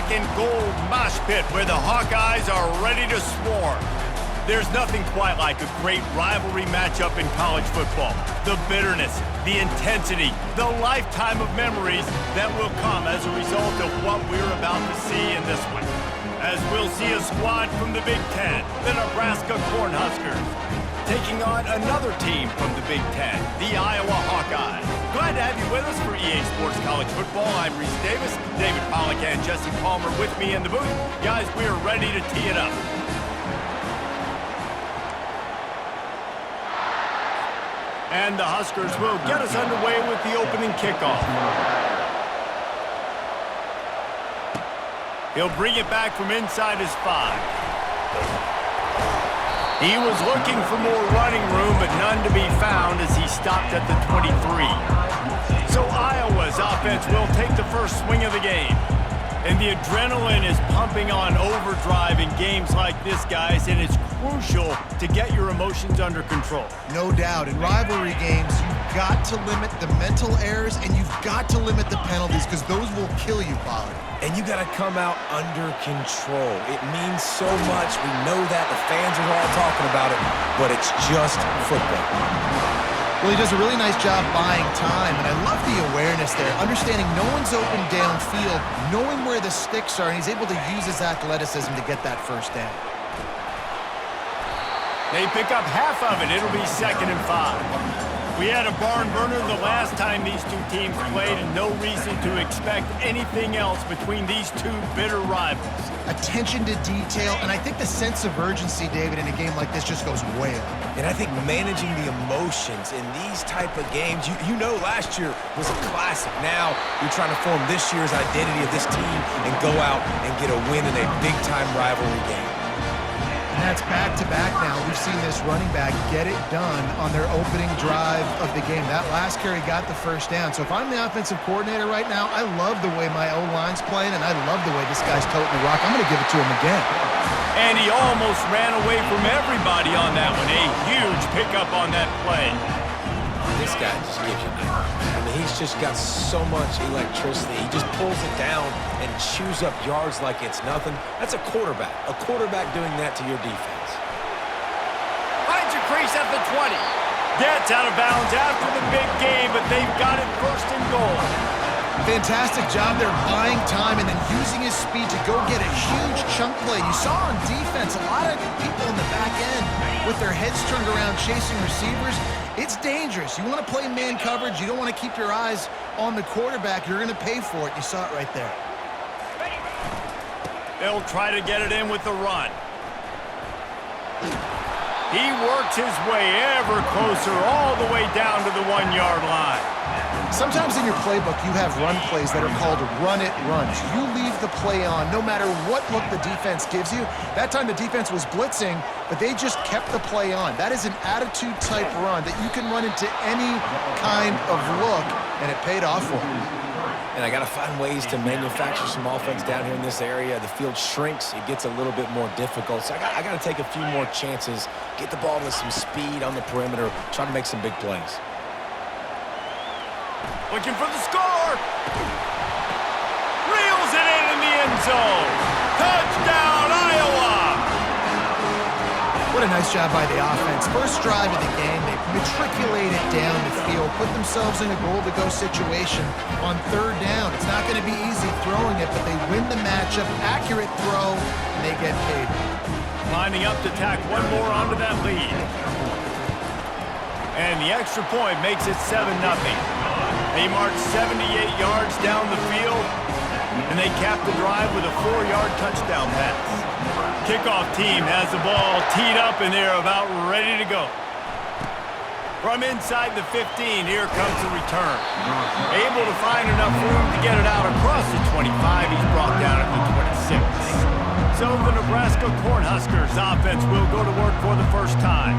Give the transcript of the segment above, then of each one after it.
second goal mosh pit where the Hawkeyes are ready to swarm. There's nothing quite like a great rivalry matchup in college football. The bitterness, the intensity, the lifetime of memories that will come as a result of what we're about to see in this one. As we'll see a squad from the Big Ten, the Nebraska Cornhuskers, taking on another team from the Big Ten, the Iowa Hawkeyes. Glad to have you with us for EA Sports College Football. I'm Reese Davis, David Pollack and Jesse Palmer with me in the booth. Guys, we are ready to tee it up. And the Huskers will get us underway with the opening kickoff. He'll bring it back from inside his 5. He was looking for more running room, but none to be found as he stopped at the 23. So Iowa's offense will take the first swing of the game. And the adrenaline is pumping on overdrive in games like this, guys, and it's crucial to get your emotions under control. No doubt. In rivalry games, you've got to limit the mental errors, and you've got to limit the penalties because those will kill you, Pollard. And you got to come out under control. It means so much. We know that. The fans are all talking about it, but it's just football. Well, he does a really nice job buying time, and I love the awareness there, understanding no one's open downfield, knowing where the sticks are, and he's able to use his athleticism to get that first down. They pick up half of it. It'll be 2nd and 5. We had a barn burner the last time these two teams played, and no reason to expect anything else between these two bitter rivals. Attention to detail, and I think the sense of urgency, David, in a game like this just goes way up. And I think managing the emotions in these type of games, you know last year was a classic. Now you're trying to form this year's identity of this team and go out and get a win in a big-time rivalry game. And that's back-to-back now. We've seen this running back get it done on their opening drive of the game. That last carry got the first down. So if I'm the offensive coordinator right now, I love the way my O-line's playing, and I love the way this guy's toting the rock. I'm going to give it to him again. And he almost ran away from everybody on that one. A huge pickup on that play. This guy just gives you nightmares. I mean, he's just got so much electricity. He just pulls it down and chews up yards like it's nothing. That's a quarterback. A quarterback doing that to your defense. Finds a crease at the 20. Gets out of bounds after the big game, but they've got it 1st and goal. Fantastic job there buying time and then using his speed to go get a huge chunk play. You saw on defense a lot of people in the back end with their heads turned around chasing receivers. It's dangerous. You want to play man coverage. You don't want to keep your eyes on the quarterback. You're going to pay for it. You saw it right there. They'll try to get it in with the run. He works his way ever closer all the way down to the 1-yard line. Sometimes in your playbook, you have run plays that are called run-it runs. You leave the play on no matter what look the defense gives you. That time the defense was blitzing, but they just kept the play on. That is an attitude-type run that you can run into any kind of look, and it paid off for him. And I got to find ways to manufacture some offense down here in this area. The field shrinks. It gets a little bit more difficult. So I got to take a few more chances, get the ball to some speed on the perimeter, try to make some big plays. Looking for the score. Reels it in the end zone. Touchdown, Iowa. What a nice job by the offense. First drive of the game, they matriculated down the field, put themselves in a goal-to-go situation on 3rd down. It's not going to be easy throwing it, but they win the matchup. Accurate throw, and they get paid. Lining up to tack one more onto that lead. And the extra point makes it 7-0. They march 78 yards down the field, and they cap the drive with a 4-yard touchdown pass. Kickoff team has the ball teed up, and they're about ready to go. From inside the 15, here comes the return. Able to find enough room to get it out across the 25. He's brought down at the 26. So the Nebraska Cornhuskers offense will go to work for the first time.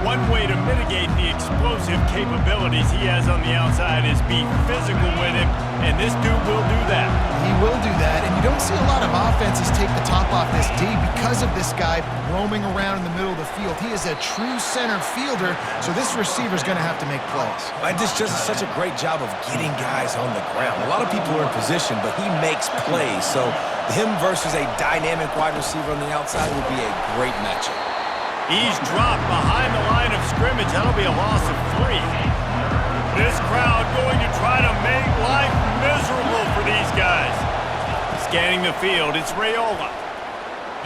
One way to mitigate the explosive capabilities he has on the outside is be physical with him, and this dude will do that. He will do that, and you don't see a lot of offenses take the top off this D because of this guy roaming around in the middle of the field. He is a true center fielder, so this receiver's going to have to make plays. And this does such a great job of getting guys on the ground. A lot of people are in position, but he makes plays, so Him versus a dynamic wide receiver on the outside would be a great matchup. He's dropped behind the line of scrimmage. That'll be a loss of 3. This crowd going to try to make life miserable for these guys. Scanning the field, it's Raiola.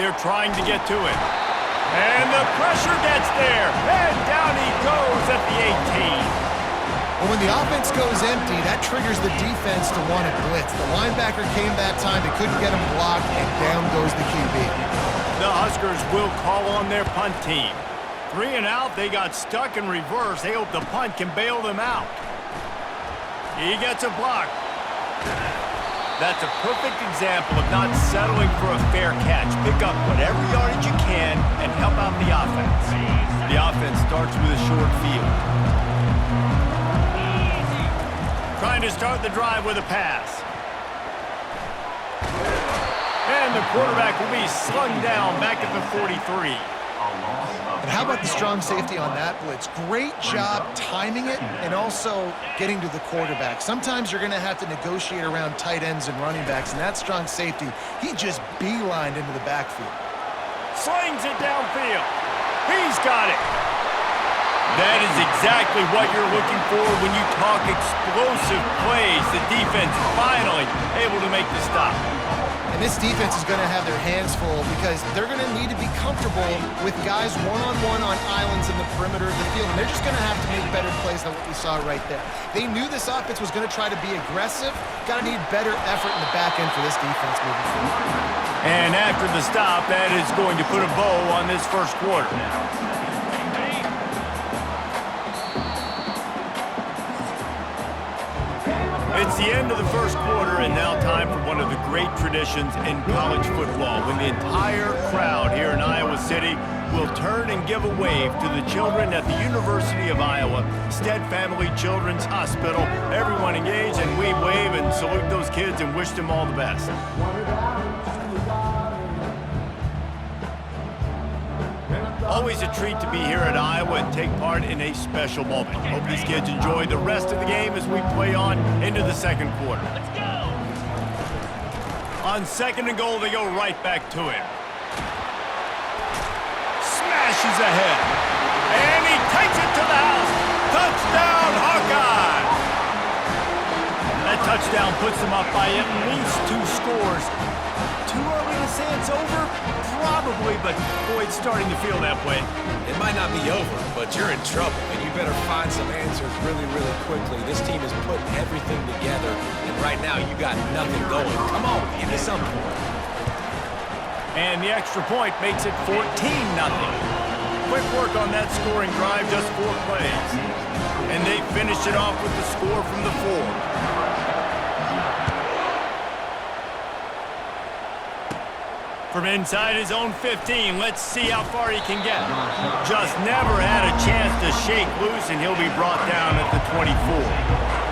They're trying to get to it. And the pressure gets there. And down he goes at the 18. Well, when the offense goes empty, that triggers the defense to want to blitz. The linebacker came that time. They couldn't get him blocked, and down goes the QB. The Huskers will call on their punt team. 3 and out, they got stuck in reverse. They hope the punt can bail them out. He gets a block. That's a perfect example of not settling for a fair catch. Pick up whatever yardage you can and help out the offense. The offense starts with a short field. Trying to start the drive with a pass. And the quarterback will be slung down back at the 43. And how about the strong safety on that blitz? Great job timing it and also getting to the quarterback. Sometimes you're going to have to negotiate around tight ends and running backs, and that strong safety, he just beelined into the backfield. Slings it downfield. He's got it. That is exactly what you're looking for when you talk explosive plays. The defense finally able to make the stop. And this defense is going to have their hands full because they're going to need to be comfortable with guys one-on-one on islands in the perimeter of the field. And they're just going to have to make better plays than what we saw right there. They knew this offense was going to try to be aggressive. Got to need better effort in the back end for this defense moving forward. And after the stop, that is going to put a bow on this first quarter. It's the end of the first quarter, and now time for one of the great traditions in college football, when the entire crowd here in Iowa City will turn and give a wave to the children at the University of Iowa, Stead Family Children's Hospital. Everyone engaged, and we wave and salute those kids and wish them all the best. Always a treat to be here at Iowa and take part in a special moment. Hope these kids enjoy the rest of the game as we play on into the second quarter. Let's go! On 2nd and goal, they go right back to him. Smashes ahead. And he takes it to the house. Touchdown, Hawkeye! That touchdown puts them up by at least 2 scores. Too early to say it's over? Probably, but boy, it's starting to feel that way. It might not be over, but you're in trouble, and you better find some answers really, really quickly. This team is putting everything together, and right now you got nothing going. Come on, give me something. And the extra point makes it 14-0. Quick work on that scoring drive, just 4 plays. And they finish it off with the score from the 4. From inside his own 15, let's see how far he can get. Just never had a chance to shake loose, and he'll be brought down at the 24.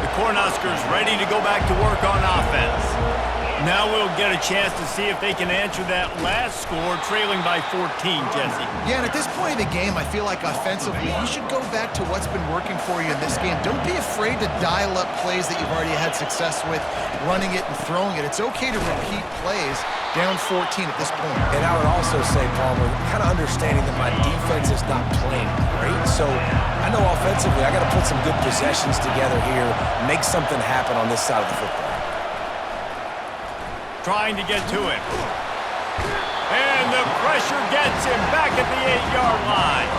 The Cornhuskers ready to go back to work on offense. Now we'll get a chance to see if they can answer that last score, trailing by 14, Jesse. Yeah, and at this point in the game, I feel like offensively, you should go back to what's been working for you in this game. Don't be afraid to dial up plays that you've already had success with, running it and throwing it. It's okay to repeat plays down 14 at this point. And I would also say, Palmer, kind of understanding that my defense is not playing great, so I know offensively I got to put some good possessions together here, make something happen on this side of the football. Trying to get to it. And the pressure gets him back at the 8-yard line.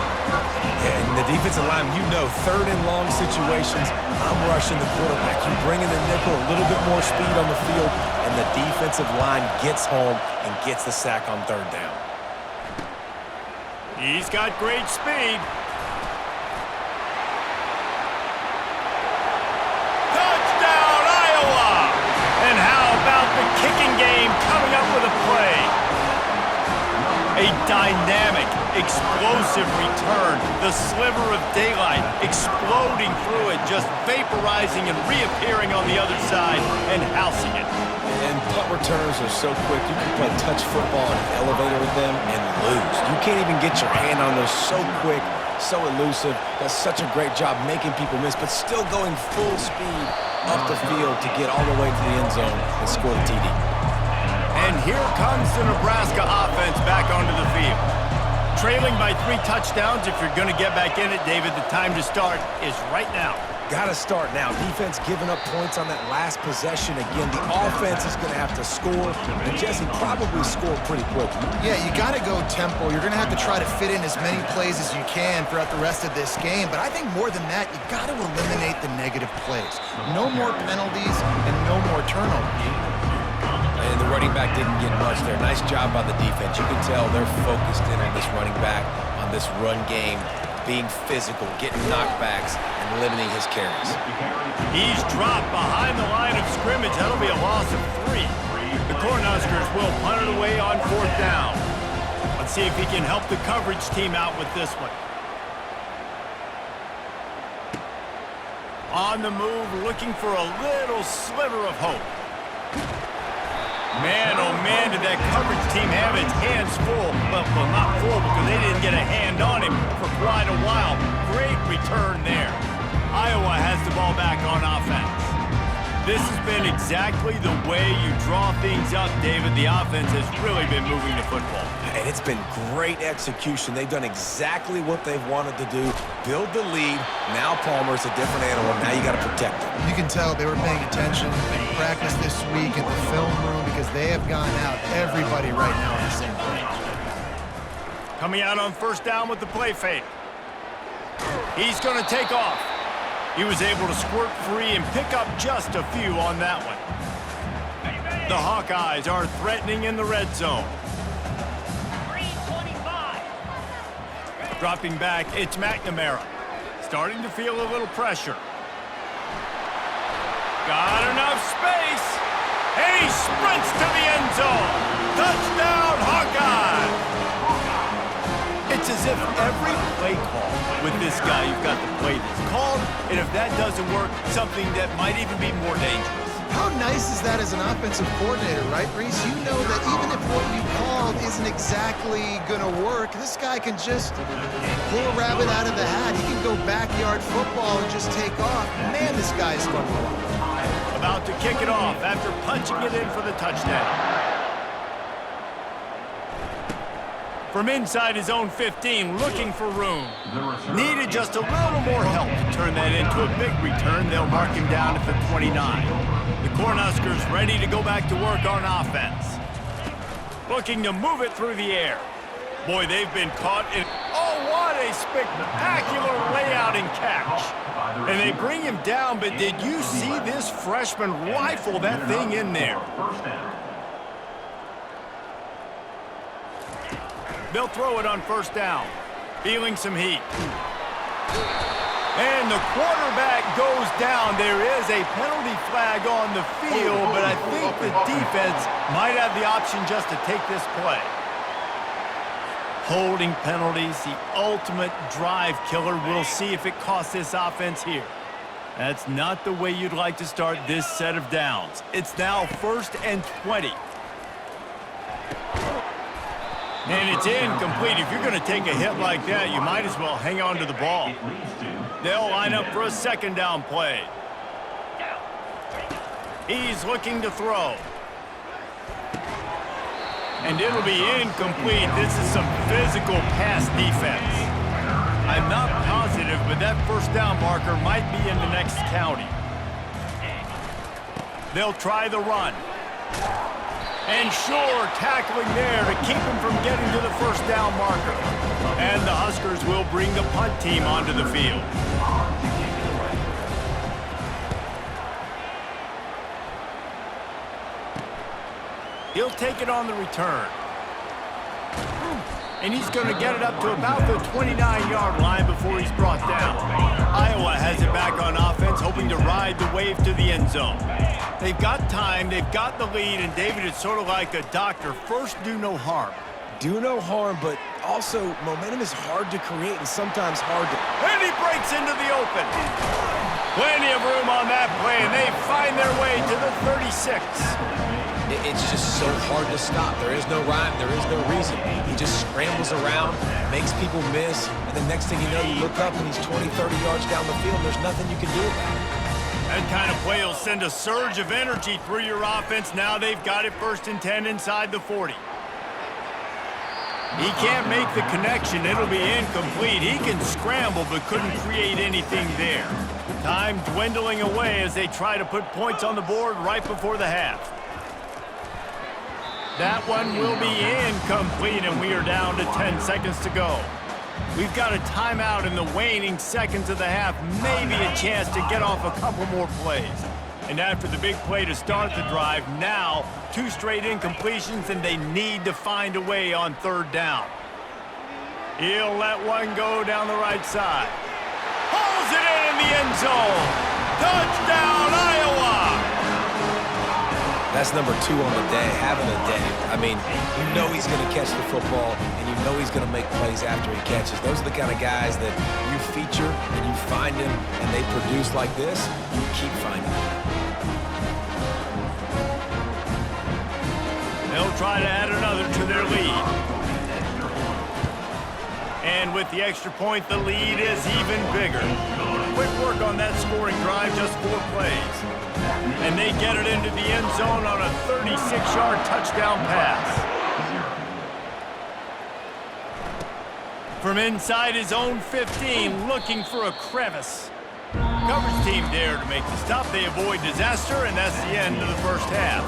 And the defensive line, you know, 3rd and long situations, I'm rushing the quarterback. You bring in the nickel, a little bit more speed on the field, and the defensive line gets home and gets the sack on 3rd down. He's got great speed. Touchdown, Iowa! And how about the kicking game coming up with a play? A dynamic, explosive return. The sliver of daylight exploding through it, just vaporizing and reappearing on the other side and housing it. And punt returners are so quick. You can play touch football in an elevator with them and lose. You can't even get your hand on those. So quick, so elusive. Does such a great job making people miss, but still going full speed up the field to get all the way to the end zone and score the TD. And here comes the Nebraska offense back onto the field. Trailing by 3 touchdowns. If you're going to get back in it, David, the time to start is right now. Got to start now. Defense giving up points on that last possession. Again, the offense is going to have to score, and Jesse probably scored pretty quick. Yeah, you got to go tempo. You're going to have to try to fit in as many plays as you can throughout the rest of this game. But I think more than that, you got to eliminate the negative plays. No more penalties and no more turnovers. And the running back didn't get much there. Nice job by the defense. You can tell they're focused in on this running back, on this run game, being physical, getting knockbacks, and limiting his carries. He's dropped behind the line of scrimmage. That'll be a loss of 3. The Cornhuskers will punt it away on 4th down. Let's see if he can help the coverage team out with this one. On the move, looking for a little sliver of hope. Man, oh man, did that coverage team have its hands full. Well, not full because they didn't get a hand on him for quite a while. Great return there. Iowa has the ball back on offense. This has been exactly the way you draw things up, David. The offense has really been moving the football. And it's been great execution. They've done exactly what they've wanted to do. Build the lead. Now Palmer's a different animal. Now you got to protect him. You can tell they were paying attention. They practiced this week at the film room because they have gone out everybody right now on the same page. Coming out on 1st down with the play fake. He's going to take off. He was able to squirt free and pick up just a few on that one. The Hawkeyes are threatening in the red zone. Dropping back, it's McNamara. Starting to feel a little pressure. Got enough space. And he sprints to the end zone. Touchdown, Hawkeyes! It's as if every play call with this guy, you've got the play that's called, and if that doesn't work, something that might even be more dangerous. How nice is that as an offensive coordinator, right, Reese? You know that even if what you called isn't exactly going to work, this guy can just pull a rabbit out of the hat. He can go backyard football and just take off. Man, this guy is fun to watch. About to kick it off after punching it in for the touchdown. From inside his own 15, looking for room. Needed just a little more help to turn that into a big return. They'll mark him down at the 29. The Cornhuskers ready to go back to work on offense. Looking to move it through the air. Boy, they've been caught in... Oh, what a spectacular layout and catch. And they bring him down, but did you see this freshman rifle that thing in there? They'll throw it on 1st down. Feeling some heat. And the quarterback goes down. There is a penalty flag on the field, but I think the defense might have the option just to take this play. Holding penalties, the ultimate drive killer. We'll see if it costs this offense here. That's not the way you'd like to start this set of downs. It's now 1st and 20. And it's incomplete. If you're going to take a hit like that, you might as well hang on to the ball. They'll line up for a 2nd down play. He's looking to throw. And it'll be incomplete. This is some physical pass defense. I'm not positive, but that 1st down marker might be in the next county. They'll try the run. And sure, tackling there to keep him from getting to the 1st down marker. And the Huskers will bring the punt team onto the field. He'll take it on the return. And he's going to get it up to about the 29-yard line before he's brought down. Iowa has it back on offense, hoping to ride the wave to the end zone. They've got time, they've got the lead, and David, it's sort of like a doctor. First, do no harm. Do no harm, but also momentum is hard to create and sometimes hard to... And he breaks into the open. Plenty of room on that play, and they find their way to the 36. It's just so hard to stop. There is no rhyme. There is no reason. He just scrambles around, makes people miss, and the next thing you know, you look up and he's 20, 30 yards down the field. There's nothing you can do about it. That kind of play will send a surge of energy through your offense. Now they've got it 1st and 10 inside the 40. He can't make the connection. It'll be incomplete. He can scramble but couldn't create anything there. Time dwindling away as they try to put points on the board right before the half. That one will be incomplete, and we are down to 10 seconds to go. We've got a timeout in the waning seconds of the half, maybe a chance to get off a couple more plays. And after the big play to start the drive, now 2 straight incompletions, and they need to find a way on 3rd down. He'll let one go down the right side. Pulls it in the end zone. Touchdown, Iowa! That's number 2 on the day, having a day. I mean, you know he's going to catch the football, and you know he's going to make plays after he catches. Those are the kind of guys that you feature, and you find them, and they produce like this, you keep finding them. They'll try to add another to their lead. And with the extra point, the lead is even bigger. Quick work on that scoring drive, just 4 plays. And they get it into the end zone on a 36-yard touchdown pass. From inside his own 15, looking for a crevice. Coverage team there to make the stop. They avoid disaster, and that's the end of the first half.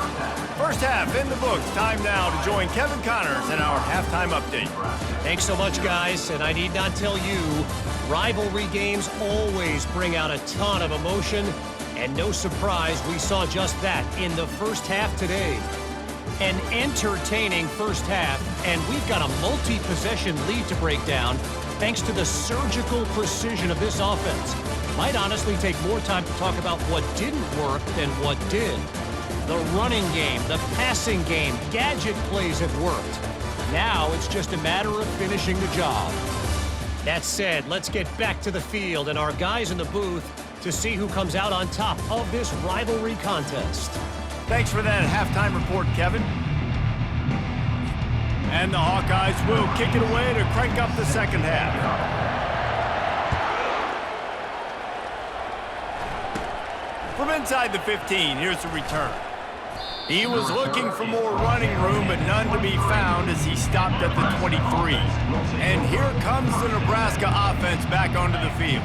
First half in the books. Time now to join Kevin Connors in our halftime update. Thanks so much, guys. And I need not tell you, rivalry games always bring out a ton of emotion. And no surprise, we saw just that in the first half today. An entertaining first half, and we've got a multi-possession lead to break down thanks to the surgical precision of this offense. Might honestly take more time to talk about what didn't work than what did. The running game, the passing game, gadget plays have worked. Now it's just a matter of finishing the job. That said, let's get back to the field and our guys in the booth to see who comes out on top of this rivalry contest. Thanks for that halftime report, Kevin. And the Hawkeyes will kick it away to crank up the second half. From inside the 15, here's the return. He was looking for more running room, but none to be found as he stopped at the 23. And here comes the Nebraska offense back onto the field.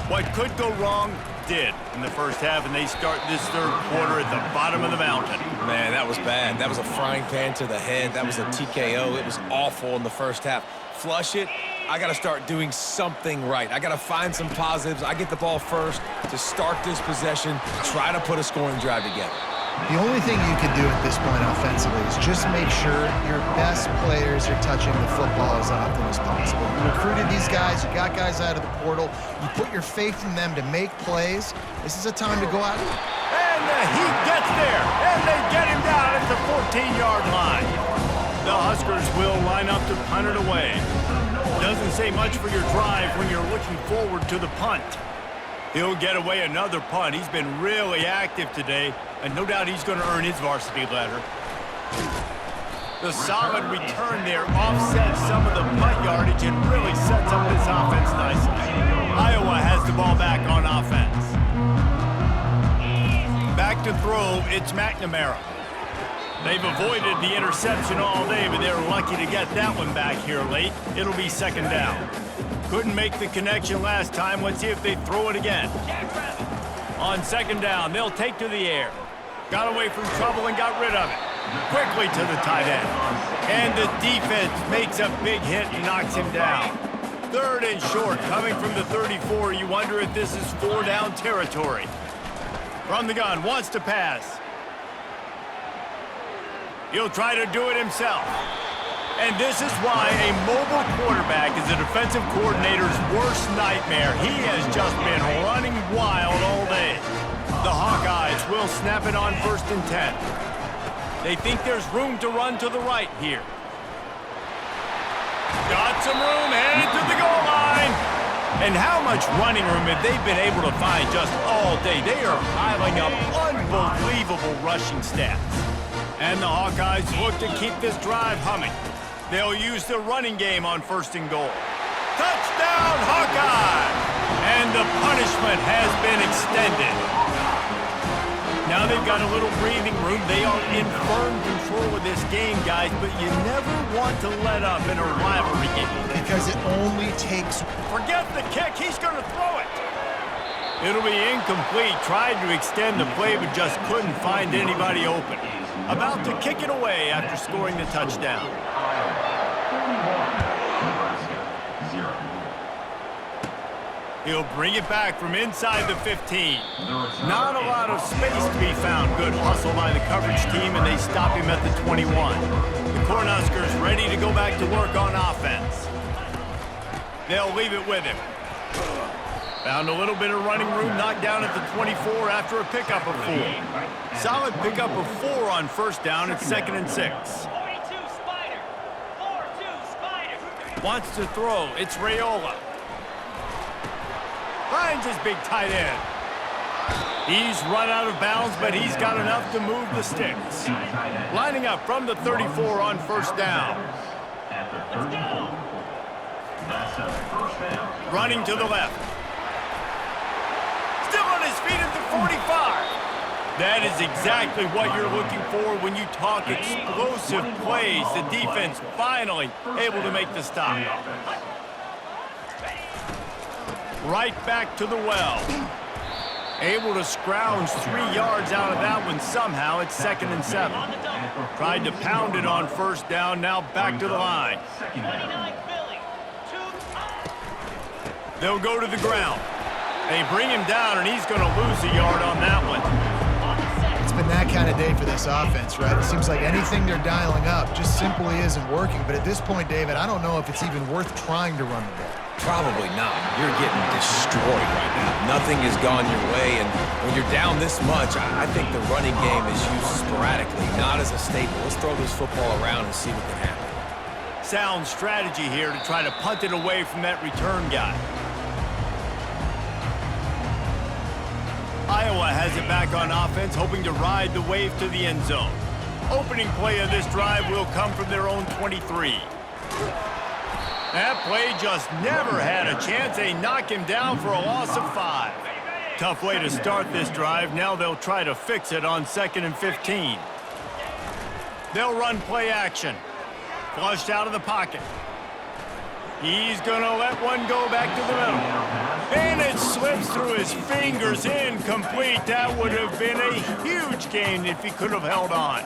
What could go wrong did in the first half, and they start this 3rd quarter at the bottom of the mountain. Man, that was bad. That was a frying pan to the head. That was a TKO. It was awful in the first half. Flush it. I got to start doing something right. I got to find some positives. I get the ball first to start this possession, try to put a scoring drive together. The only thing you can do at this point offensively is just make sure your best players are touching the football as often as possible. You recruited these guys, you got guys out of the portal, you put your faith in them to make plays. This is a time to go out. And the Heat gets there, and they get him down at the 14-yard line. The Huskers will line up to punt it away. Doesn't say much for your drive when you're looking forward to the punt. He'll get away another punt. He's been really active today, and no doubt he's going to earn his varsity letter. The solid return there offsets some of the punt yardage and really sets up this offense nicely. Iowa has the ball back on offense. Back to throw, it's McNamara. They've avoided the interception all day, but they're lucky to get that one back here late. It'll be 2nd down. Couldn't make the connection last time. Let's see if they throw it again. On 2nd down, they'll take to the air. Got away from trouble and got rid of it. Quickly to the tight end. And the defense makes a big hit and knocks him down. 3rd and short, coming from the 34. You wonder if this is 4-down territory. From the gun, wants to pass. He'll try to do it himself. And this is why a mobile quarterback is a defensive coordinator's worst nightmare. He has just been running wild all day. The Hawkeyes will snap it on 1st and 10. They think there's room to run to the right here. Got some room, headed to the goal line. And how much running room have they been able to find just all day? They are piling up unbelievable rushing stats. And the Hawkeyes look to keep this drive humming. They'll use the running game on 1st and goal. Touchdown, Hawkeyes! And the punishment has been extended. Now they've got a little breathing room. They are in firm control of this game, guys, but you never want to let up in a rivalry game. Because it only takes... Forget the kick. He's going to throw it. It'll be incomplete. Tried to extend the play, but just couldn't find anybody open. About to kick it away after scoring the touchdown. He'll bring it back from inside the 15. Not a lot of space to be found. Good hustle by the coverage team, and they stop him at the 21. The Cornhuskers ready to go back to work on offense. They'll leave it with him. Found a little bit of running room, knocked down at the 24 after a pickup of 4. Solid pickup of 4 on first down. It's 2nd and 6. Wants to throw. It's Raiola. Finds his big tight end. He's run out of bounds, but he's got enough to move the sticks. Lining up from the 34 on first down. Running to the left. Still on his feet at the 45. That is exactly what you're looking for when you talk explosive plays. The defense finally able to make the stop. Right back to the well. Able to scrounge 3 yards out of that one somehow. It's 2nd and 7. Tried to pound it on first down. Now back to the line. They'll go to the ground. They bring him down, and he's going to lose a yard on that one. It's been that kind of day for this offense, right? It seems like anything they're dialing up just simply isn't working. But at this point, David, I don't know if it's even worth trying to run the ball. Probably not. You're getting destroyed right now. Nothing has gone your way, and when you're down this much, I think the running game is used sporadically, not as a staple. Let's throw this football around and see what can happen. Sound strategy here to try to punt it away from that return guy. Iowa has it back on offense, hoping to ride the wave to the end zone. Opening play of this drive will come from their own 23. That play just never had a chance. They knock him down for a loss of 5. Tough way to start this drive. Now they'll try to fix it on 2nd and 15. They'll run play action. Flushed out of the pocket. He's going to let one go back to the middle. And it slips through his fingers, incomplete. That would have been a huge gain if he could have held on.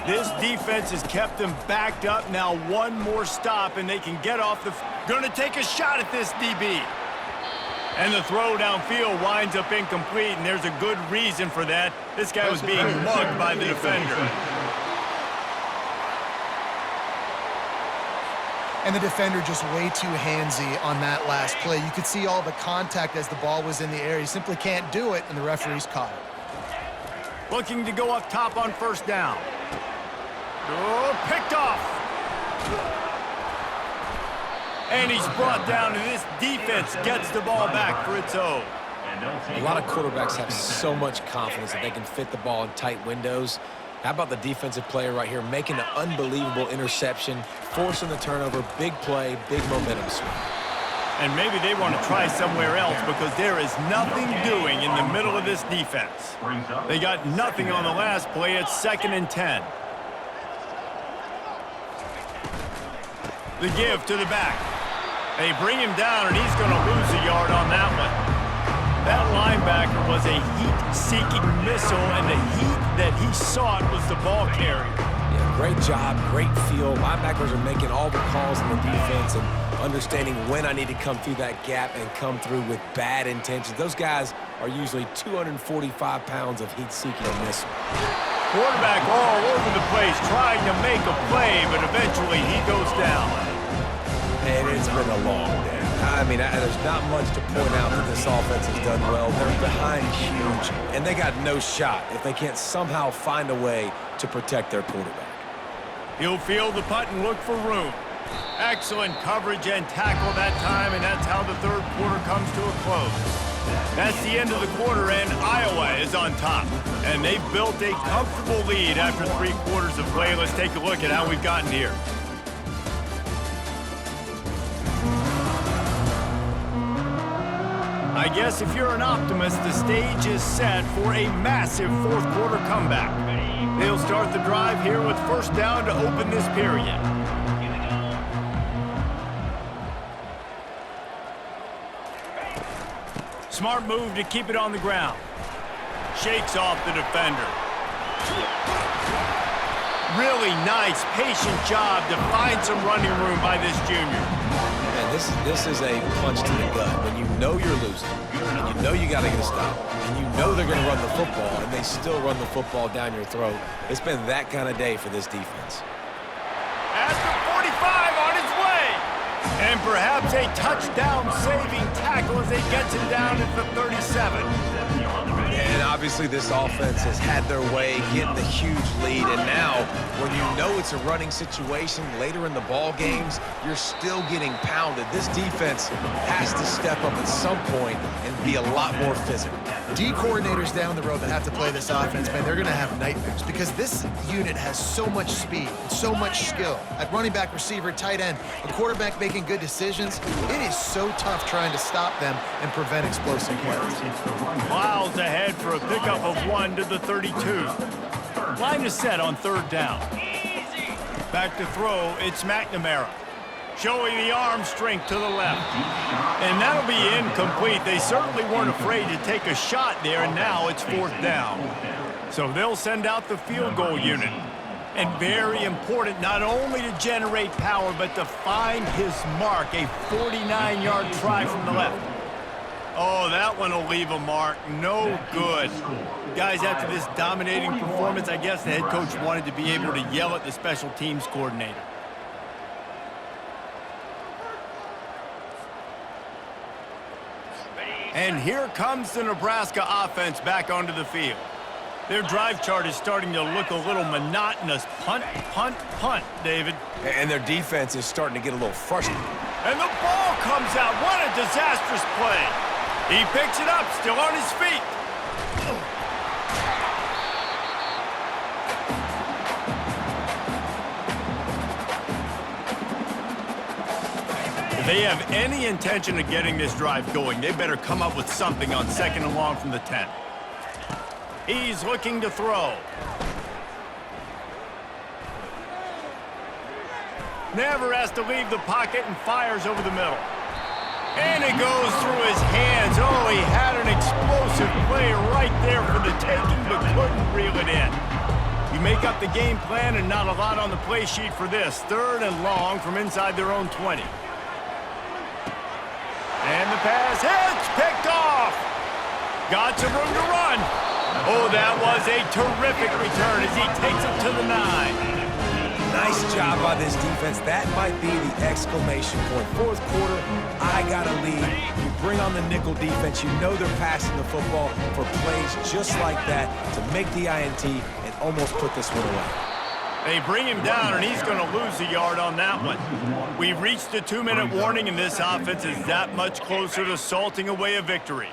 This defense has kept them backed up. Now one more stop, and they can get off the... Going to take a shot at this DB. And the throw downfield winds up incomplete, and there's a good reason for that. This guy was being mugged by the defender. And the defender just way too handsy on that last play. You could see all the contact as the ball was in the air. He simply can't do it, and the referee's caught it. Looking to go up top on first down. Oh, picked off. And he's brought down, and this defense gets the ball back for its own. A lot of quarterbacks have so much confidence that they can fit the ball in tight windows. How about the defensive player right here making an unbelievable interception, forcing the turnover, big play, big momentum swing. And maybe they want to try somewhere else because there is nothing doing in the middle of this defense. They got nothing on the last play. It's 2nd and 10. The give to the back. They bring him down, and he's going to lose a yard on that one. That linebacker was a heat-seeking missile, and the heat that he sought was the ball carrier. Yeah, great job, great feel. Linebackers are making all the calls in the defense and understanding when I need to come through that gap and come through with bad intentions. Those guys are usually 245 pounds of heat-seeking missile. Quarterback all over the place trying to make a play, but eventually he goes down. And it's been a long day. I mean, there's not much to point out that this offense has done well. They're behind huge, and they got no shot if they can't somehow find a way to protect their quarterback. He'll field the punt and look for room. Excellent coverage and tackle that time, and that's how the third quarter comes to a close. That's the end of the quarter, and Iowa is on top. And they've built a comfortable lead after 3 quarters of play. Let's take a look at how we've gotten here. I guess if you're an optimist, the stage is set for a massive fourth-quarter comeback. They'll start the drive here with first down to open this period. Smart move to keep it on the ground. Shakes off the defender. Really nice, patient job to find some running room by this junior. Man, this is a punch to the gut. When you know you're losing, and you know you got to get a stop, and you know they're going to run the football, and they still run the football down your throat. It's been that kind of day for this defense. At the 45 on his way. And perhaps a touchdown-saving tackle as they gets him down at the 37. And obviously this offense has had their way, getting the huge lead. And now, when you know it's a running situation later in the ball games, you're still getting pounded. This defense has to step up at some point and be a lot more physical. D coordinators down the road that have to play this offense, man, they're going to have nightmares because this unit has so much speed and so much skill. At running back, receiver, tight end, a quarterback making good decisions, it is so tough trying to stop them and prevent explosive plays. Miles ahead for a pickup of 1 to the 32. Line is set on third down. Back to throw, it's McNamara. Showing the arm strength to the left. And that'll be incomplete. They certainly weren't afraid to take a shot there, and now it's fourth down. So they'll send out the field goal unit. And very important, not only to generate power, but to find his mark, a 49-yard try from the left. Oh, that one will leave a mark. No good. Guys, after this dominating performance, I guess the head coach wanted to be able to yell at the special teams coordinator. And here comes the Nebraska offense back onto the field. Their drive chart is starting to look a little monotonous. Punt, punt, punt, David. And their defense is starting to get a little frustrated. And the ball comes out. What a disastrous play. He picks it up, still on his feet. If they have any intention of getting this drive going, they better come up with something on second and long from the 10. He's looking to throw. Never has to leave the pocket and fires over the middle. And it goes through his hands. Oh, he had an explosive play right there for the taking, but couldn't reel it in. You make up the game plan and not a lot on the play sheet for this. Third and long from inside their own 20. And the pass hits, picked off. Got some room to run. Oh, that was a terrific return as he takes it to the 9. Nice job by this defense. That might be the exclamation point. Fourth quarter, I got a lead. You bring on the nickel defense. You know they're passing the football for plays just like that to make the INT and almost put this one away. They bring him down, and he's going to lose a yard on that one. We've reached the 2-minute warning, and this offense is that much closer to salting away a victory.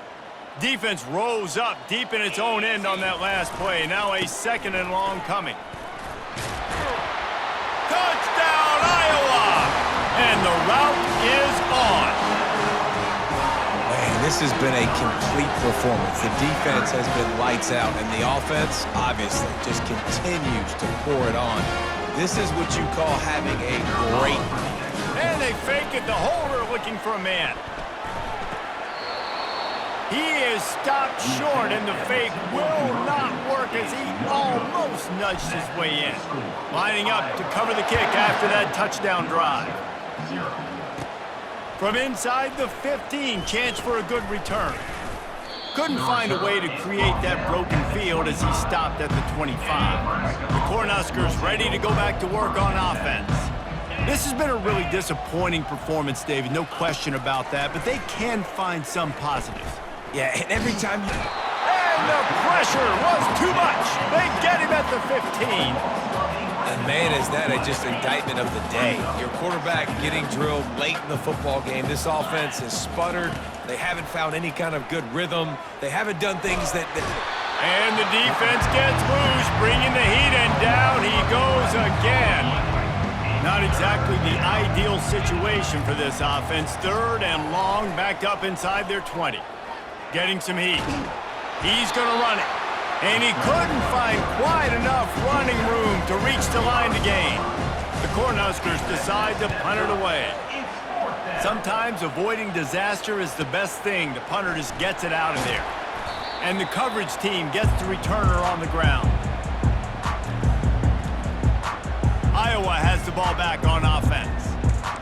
Defense rose up deep in its own end on that last play. Now a second and long coming. Touchdown, Iowa! And the route is on. Man, this has been a complete performance. The defense has been lights out, and the offense, obviously, just continues to pour it on. This is what you call having a great night. And they fake it. The holder looking for a man. He is stopped short, and the fake will not work as he almost nudged his way in. Lining up to cover the kick after that touchdown drive. From inside the 15, chance for a good return. Couldn't find a way to create that broken field as he stopped at the 25. The Cornhuskers ready to go back to work on offense. This has been a really disappointing performance, David, no question about that, but they can find some positives. Yeah, and every time you... And the pressure was too much. They get him at the 15. And man, is that just indictment of the day. Your quarterback getting drilled late in the football game. This offense has sputtered. They haven't found any kind of good rhythm. They haven't done things that... And the defense gets loose, bringing the heat, and down he goes again. Not exactly the ideal situation for this offense. Third and long, back up inside their 20. Getting some heat. He's going to run it. And he couldn't find quite enough running room to reach the line to gain. The Cornhuskers decide to punt it away. Sometimes avoiding disaster is the best thing. The punter just gets it out of there. And the coverage team gets the returner on the ground. Iowa has the ball back on offense.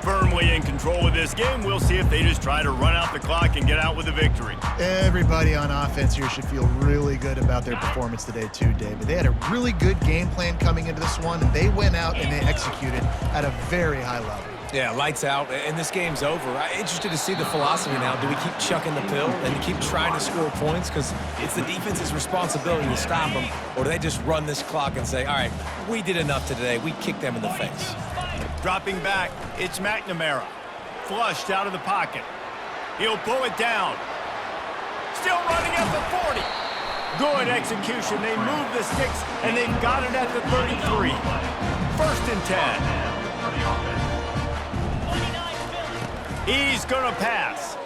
Firmly in control of this game. We'll see if they just try to run out the clock and get out with a victory. Everybody on offense here should feel really good about their performance today too, David. They had a really good game plan coming into this one, and they went out and they executed at a very high level. Yeah, lights out, and this game's over. I'm interested to see the philosophy now. Do we keep chucking the pill and keep trying to score points because it's the defense's responsibility to stop them, or do they just run this clock and say, all right, we did enough today. We kicked them in the face. Dropping back, it's McNamara. Flushed out of the pocket. He'll pull it down. Still running at the 40. Good execution. They move the sticks, and they've got it at the 33. First and 10. He's going to pass.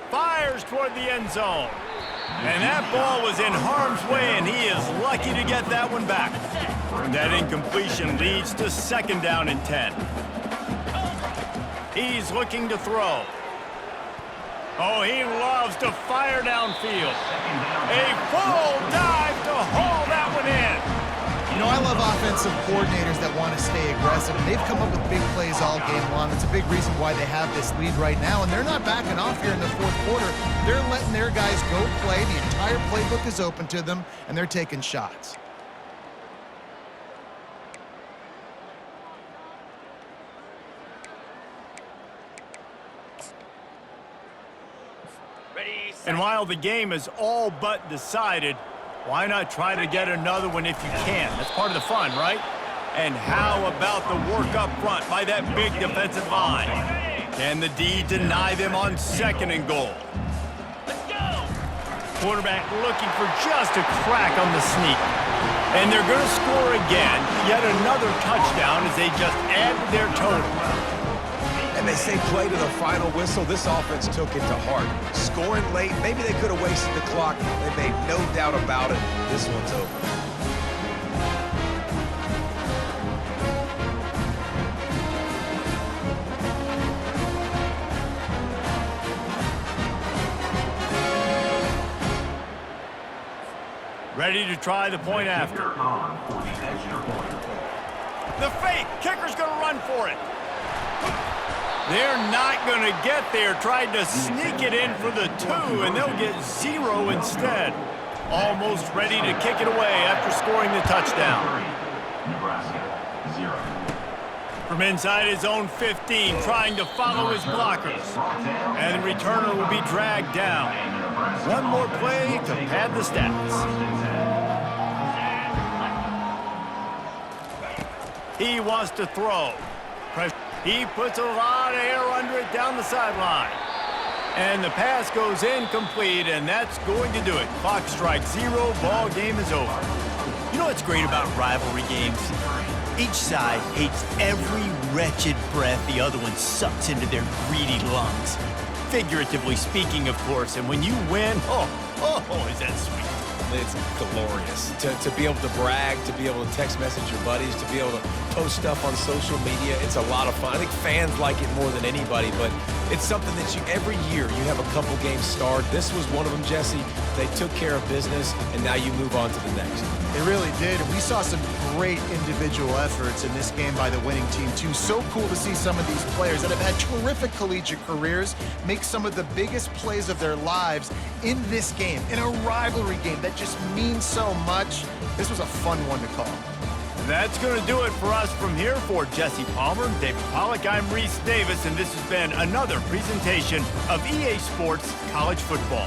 Fires toward the end zone. And that ball was in harm's way, and he is lucky to get that one back. That incompletion leads to second down and 10. He's looking to throw. Oh, he loves to fire downfield. A full dive to haul that one in. You know, I love offensive coordinators that want to stay aggressive, and they've come up with big plays all game long. It's a big reason why they have this lead right now, and they're not backing off here in the fourth quarter. They're letting their guys go play. The entire playbook is open to them, and they're taking shots. And while the game is all but decided, why not try to get another one if you can? That's part of the fun, right? And how about the work up front by that big defensive line? Can the D deny them on second and goal? Quarterback looking for just a crack on the sneak. And they're going to score again. Yet another touchdown as they just add to their total. And they say play to the final whistle. This offense took it to heart. Scoring late, maybe they could have wasted the clock. They made no doubt about it. This one's over. Ready to try the point after. The fake. Kicker's going to run for it. They're not going to get there. Tried to sneak it in for the 2, and they'll get 0 instead. Almost ready to kick it away after scoring the touchdown. Nebraska, 0. From inside his own 15, trying to follow his blockers. And the returner will be dragged down. One more play to pad the stats. He wants to throw. He puts a lot of air under it down the sideline. And the pass goes incomplete, and that's going to do it. Clock strikes 0, ball game is over. You know what's great about rivalry games? Each side hates every wretched breath the other one sucks into their greedy lungs. Figuratively speaking, of course, and when you win, oh, is that sweet. It's glorious. To be able to brag, to be able to text message your buddies, to be able to post stuff on social media, it's a lot of fun. I think fans like it more than anybody, but it's something that every year you have a couple games starred. This was one of them, Jesse. They took care of business, and now you move on to the next. They really did, and we saw some great individual efforts in this game by the winning team, too. So cool to see some of these players that have had terrific collegiate careers make some of the biggest plays of their lives in this game, in a rivalry game that just means so much. This was a fun one to call. That's going to do it for us from here. For Jesse Palmer, David Pollack, I'm Reese Davis, and this has been another presentation of EA Sports College Football.